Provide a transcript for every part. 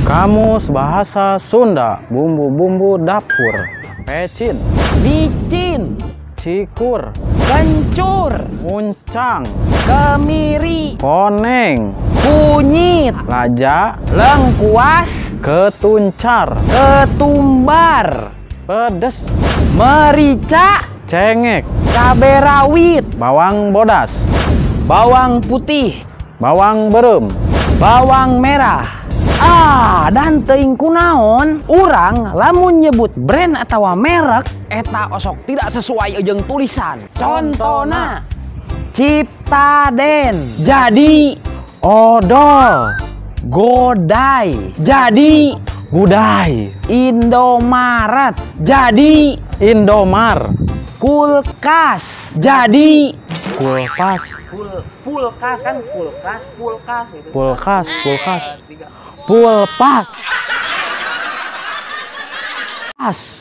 Kamus Bahasa Sunda, bumbu-bumbu dapur. Pecin, Micin, cikur, kencur, muncang, kemiri, koneng, kunyit, laja, lengkuas, ketuncar, ketumbar, pedes, merica, cengek, cabai rawit, bawang bodas, bawang putih, bawang berem, bawang merah. Dan teuing kunaon urang lamun nyebut brand atau merek eta osok tidak sesuai jeung tulisan. Contohna Ciptaden jadi odol, Godai jadi gudai, Indomaret jadi Indomar, kulkas jadi kulkas, pulkas kan kulkas gitu. pulkas, pulpas,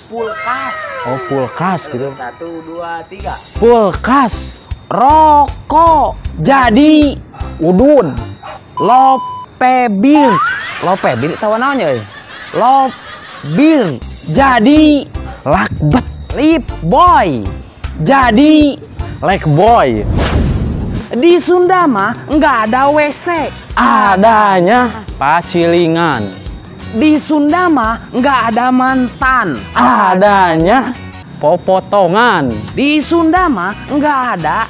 Pulkas. oh pulkas gitu, 1, 2, 3. pulkas, Rokok jadi udun, Lopebir. Lopebir tahu naonnya euy? Lopbir jadi lakbet, Lip Boy jadi lekboy, di Sunda mah nggak ada WC. adanya pacilingan, Di Sunda mah nggak ada mantan. adanya popotongan, Di Sunda mah nggak ada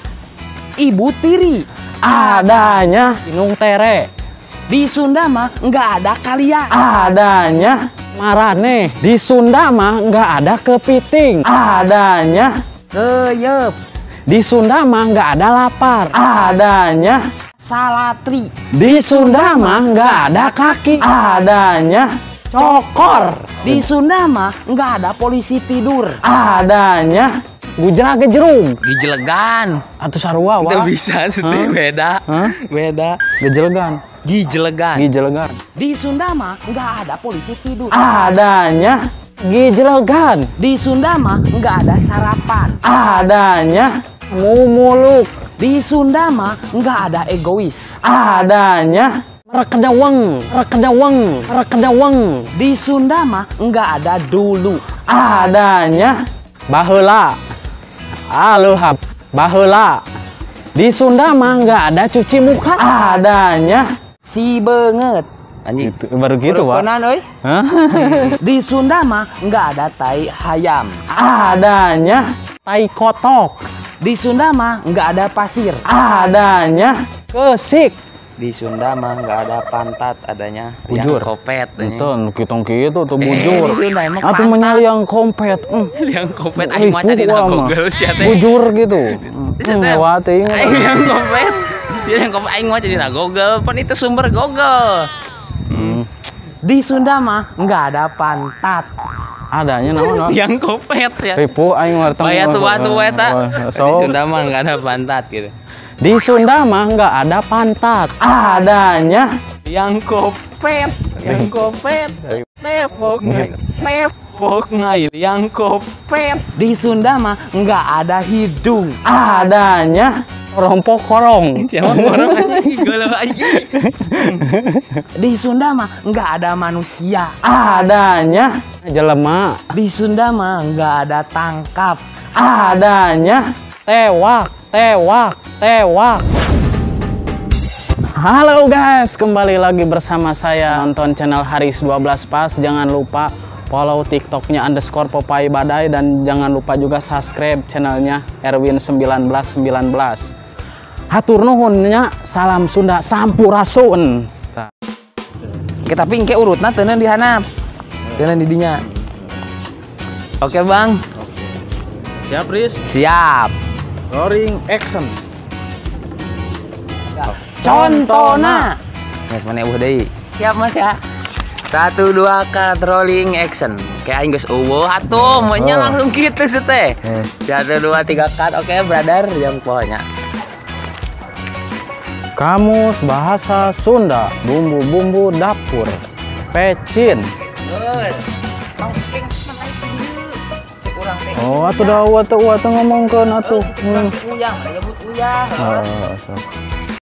ibu tiri. adanya inung tere, Di Sunda mah nggak ada kalian. adanya marane, di Sunda mah nggak ada kepiting, adanya Keyep, di Sunda mah nggak ada lapar, adanya salatri. di Sunda mah nggak ada kaki, adanya cokor, Di Sunda mah nggak ada polisi tidur. adanya gujra gejerung, Gijelegan. atau sarua Itu wah, bisa sih, beda. Hah? Beda. gejelegan, Gijelegan. gijelegan, Di Sunda mah nggak ada polisi tidur. adanya gijelegan, Di Sunda mah nggak ada sarapan. adanya mumuluk, Di Sunda mah nggak ada egois. adanya rekedaweng, rekedaweng, rekedaweng, Di Sunda mah nggak ada dulu. adanya baheula, aluhab baheula. Di Sunda mah nggak ada cuci muka, adanya Si banget. Anjing. gitu, baru gitu Pak. Konan euy. Hah? Di Sunda mah nggak ada tai hayam. Adanya tai kotok, Di Sunda mah nggak ada pasir. adanya kesik, Di Sunda mah nggak ada pantat, adanya Bujur. liang kopet. itu kitong gitu tuh Di bujur, Sunda emang atau pantat. menyali yang kompet, Liang kopet aing mah cari gua mah. Google sia teh. bujur gitu, lewati Aing yang kopet. Dia yang kopet aing mah cari Google, pan itu sumber Google. Di Sunda mah nggak ada pantat. adanya naon Liang kopet ya. ripu aing warteng Baya tua-tua eta. Di so Sunda mah nggak ada pantat gitu. di Sunda mah nggak ada pantat, adanya Yang kopet, yang kopet. Nepok, nepok ngai yang kopet. Di Sunda mah nggak ada hidung. adanya rompok korong, Siapa orang aja galau aja. Di Sunda mah nggak ada manusia. adanya jelema, Di Sunda mah nggak ada tangkap. adanya tewak, tewak, tewak. Halo guys, kembali lagi bersama saya nonton channel Haris 12 Pas. Jangan lupa follow TikToknya _Popeye Badai dan jangan lupa juga subscribe channelnya Erwin 1919. Hatur nuhunnya, salam Sunda sampurasun. Kita pingke urutna teuneun dihanap. Teuneun di dinya. Oke, Bang. Siap, Riz? Siap. Rolling action. Contohna. Geus mana eueuh deui. Siap, Mas ya. 1 2 cut rolling action. Kayak aing geus eueuh atuh, maunya langsung kitu sih teh. 1 2 3 cut. Oke, brother, yang pokoknya. Kamus Bahasa Sunda, bumbu-bumbu dapur. Pecin. Oh, atuh dah atuh ngomongkeun atuh. Uyang, nyebut uyang.